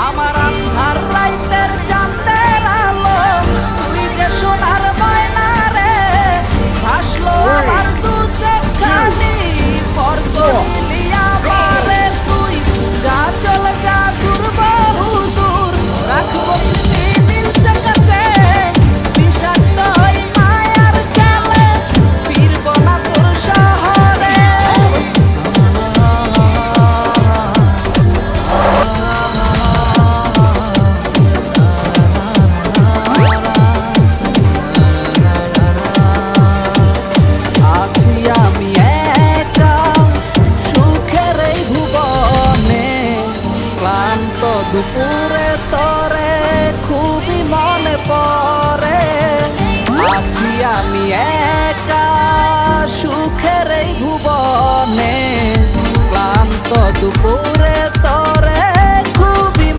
আমার আন্ধার রাইতের চাঁদের আলো তুই যে সোনার ময়না রে ভাসলো আমার দু চোখ খালি পর করলি আমারে তুই যা চল যা দূর বহু দূর রাখবো স্মৃতির কাছে বিষাক্ত ওই মায়ার জালে ফিরব না তোর শহরে আছি আমি একা সুখের এই ভুবনে ক্লান্ত দুপুরে তরে খুবই মনে পড়ে আছি আমি একা সুখের এই ভুবনে ক্লান্ত দুপুরে তরে